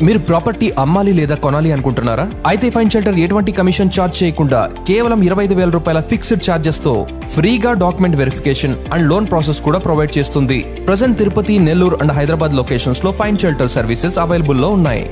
మీరు ప్రాపర్టీ అమ్మాలి లేదా కొనాలి అనుకుంటున్నారా? అయితే ఫైన్ షెల్టర్ ఎటువంటి కమిషన్ ఛార్జ్ చేయకుండా కేవలం 25,000 రూపాయల ఫిక్స్డ్ ఛార్జెస్ తో ఫ్రీగా document verification and loan process కూడా ప్రొవైడ్ చేస్తుంది. Present Tirupati, Nellore and Hyderabad locations లో ఫైన్ షెల్టర్ సర్వీసెస్ అవైలబుల్ లో ఉన్నాయి.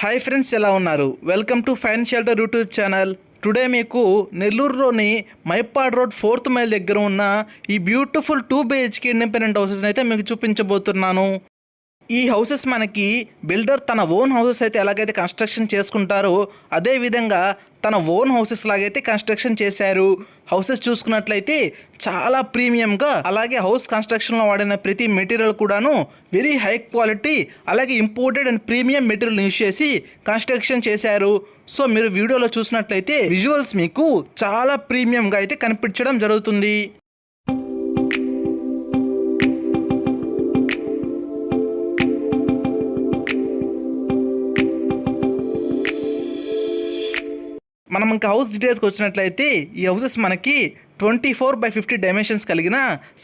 హాయ్ ఫ్రెండ్స్, ఎలా ఉన్నారు? Welcome to fine shelter YouTube channel. Today మీకు నెల్లూరులోని మైపాడ్ రోడ్ 4th మైల్ దగ్గర ఉన్న ఈ బ్యూటిఫుల్ 2 BHK ఇండిపెండెంట్ హౌసెస్ని అయితే మీకు చూపించబోతున్నాను. ఈ హౌసెస్ మనకి బిల్డర్ తన ఓన్ హౌసెస్ అయితే ఎలాగైతే కన్స్ట్రక్షన్ చేసుకుంటారో అదే విధంగా తన ఓన్ హౌసెస్ లాగైతే కన్స్ట్రక్షన్ చేశారు. హౌసెస్ చూసుకున్నట్లయితే చాలా ప్రీమియంగా, అలాగే హౌస్ కన్స్ట్రక్షన్లో వాడిన ప్రతి మెటీరియల్ కూడాను వెరీ హై క్వాలిటీ, అలాగే imported and premium material use చేసి కన్స్ట్రక్షన్ చేశారు. సో మీరు వీడియోలో చూసినట్లయితే విజువల్స్ మీకు చాలా ప్రీమియంగా అయితే కనిపించడం జరుగుతుంది. మనం ఇంకా హౌస్ డీటెయిల్స్కి వచ్చినట్లయితే ఈ హౌసెస్ మనకి 24/50 డైమెన్షన్స్ కలిగిన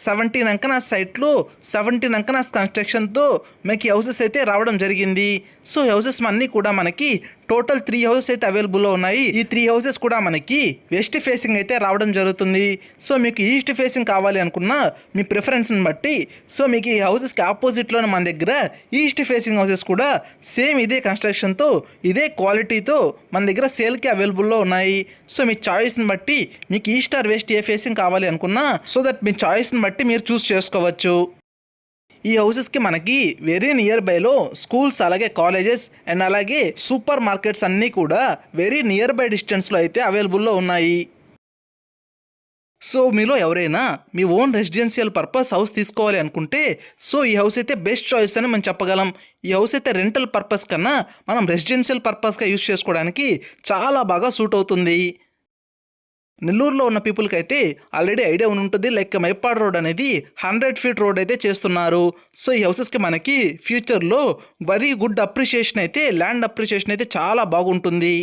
17 అంకనాస్ సైట్లు, 17 అంకనాస్ కన్స్ట్రక్షన్తో మనకి హౌసెస్ అయితే రావడం జరిగింది. సో హౌసెస్ అన్నీ కూడా మనకి టోటల్ 3 హౌసెస్ అయితే అవైలబుల్లో ఉన్నాయి. ఈ 3 హౌసెస్ కూడా మనకి వెస్ట్ ఫేసింగ్ అయితే రావడం జరుగుతుంది. సో మీకు ఈస్ట్ ఫేసింగ్ కావాలి అనుకున్నా మీ ప్రిఫరెన్స్ని బట్టి, సో మీకు ఈ హౌసెస్కి ఆపోజిట్లోనే మన దగ్గర ఈస్ట్ ఫేసింగ్ హౌసెస్ కూడా సేమ్ ఇదే కన్స్ట్రక్షన్తో, ఇదే క్వాలిటీతో మన దగ్గర సేల్కి అవైలబుల్లో ఉన్నాయి. సో మీ చాయిస్ని బట్టి మీకు ఈస్ట్ ఆర్ వెస్ట్ ఫేసింగ్ కావాలి అనుకున్నా, సో దట్ మీ చాయిస్ని బట్టి మీరు చూస్ చేసుకోవచ్చు. ఈ హౌసెస్కి మనకి వెరీ నియర్ బైలో స్కూల్స్, అలాగే కాలేజెస్ అండ్ అలాగే సూపర్ మార్కెట్స్ అన్నీ కూడా వెరీ నియర్ బై డిస్టెన్స్లో అయితే అవైలబుల్లో ఉన్నాయి. సో మీలో ఎవరైనా మీ ఓన్ రెసిడెన్షియల్ పర్పస్ హౌస్ తీసుకోవాలి అనుకుంటే, సో ఈ హౌస్ అయితే బెస్ట్ చాయిస్ అని మనం చెప్పగలం. ఈ హౌస్ అయితే రెంటల్ పర్పస్ కన్నా మనం రెసిడెన్షియల్ పర్పస్గా యూజ్ చేసుకోవడానికి చాలా బాగా సూట్ అవుతుంది. నెల్లూరులో ఉన్న పీపుల్కి అయితే ఆల్రెడీ ఐడియా ఉంటుంది, లైక్ మైపాడ్ రోడ్ అనేది 100 feet రోడ్ అయితే చేస్తున్నారు. సో ఈ హౌసెస్కి మనకి ఫ్యూచర్లో వెరీ గుడ్ అప్రిషియేషన్ అయితే, ల్యాండ్ అప్రిషియేషన్ అయితే చాలా బాగుంటుంది.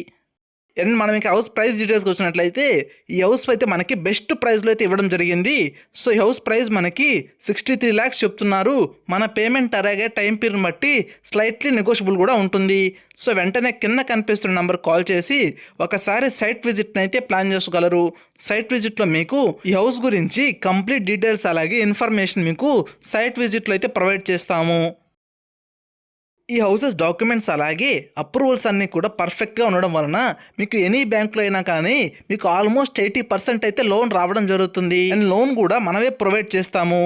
అండ్ మనం ఇంకా హౌస్ ప్రైస్ డీటెయిల్స్కి వచ్చినట్లయితే ఈ హౌస్ అయితే మనకి బెస్ట్ ప్రైస్లో అయితే ఇవ్వడం జరిగింది. సో ఈ హౌస్ ప్రైస్ మనకి 63 lakhs చెప్తున్నారు. మన పేమెంట్ అలాగే టైం పీరియడ్ బట్టి స్లైట్లీ నెగోషియబుల్ కూడా ఉంటుంది. సో వెంటనే కింద కనిపిస్తున్న నెంబర్ కాల్ చేసి ఒకసారి సైట్ విజిట్ని అయితే ప్లాన్ చేసుకోగలరు. సైట్ విజిట్లో మీకు ఈ హౌస్ గురించి కంప్లీట్ డీటెయిల్స్ అలాగే ఇన్ఫర్మేషన్ మీకు సైట్ విజిట్లో అయితే ప్రొవైడ్ చేస్తాము. ఈ హౌసెస్ డాక్యుమెంట్స్ అలాగే అప్రూవల్స్ అన్నీ కూడా పర్ఫెక్ట్గా ఉండడం వలన మీకు ఎనీ బ్యాంక్లో అయినా కానీ మీకు ఆల్మోస్ట్ 80% అయితే లోన్ రావడం జరుగుతుంది. అండ్ లోన్ కూడా మనమే ప్రొవైడ్ చేస్తాము.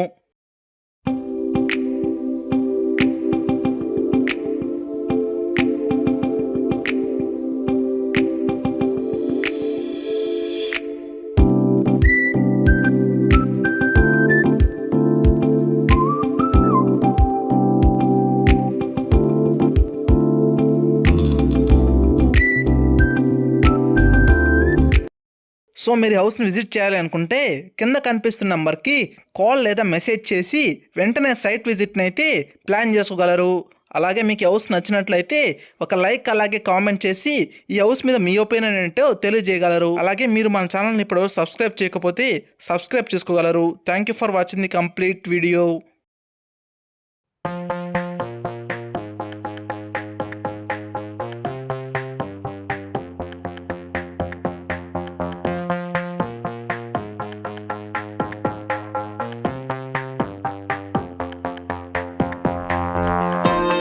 సో మీరు హౌస్ని విజిట్ చేయాలి అనుకుంటే కింద కనిపిస్తున్న నెంబర్కి కాల్ లేదా మెసేజ్ చేసి వెంటనే సైట్ విజిట్ని అయితే ప్లాన్ చేసుకోగలరు. అలాగే మీకు హౌస్ నచ్చినట్లయితే ఒక లైక్ అలాగే కామెంట్ చేసి ఈ హౌస్ మీద మీ ఒపీనియన్ ఏంటో తెలియజేయగలరు. అలాగే మీరు మన ఛానల్ని ఇప్పుడు సబ్స్క్రైబ్ చేయకపోతే సబ్స్క్రైబ్ చేసుకోగలరు. Thank you for watching the complete video.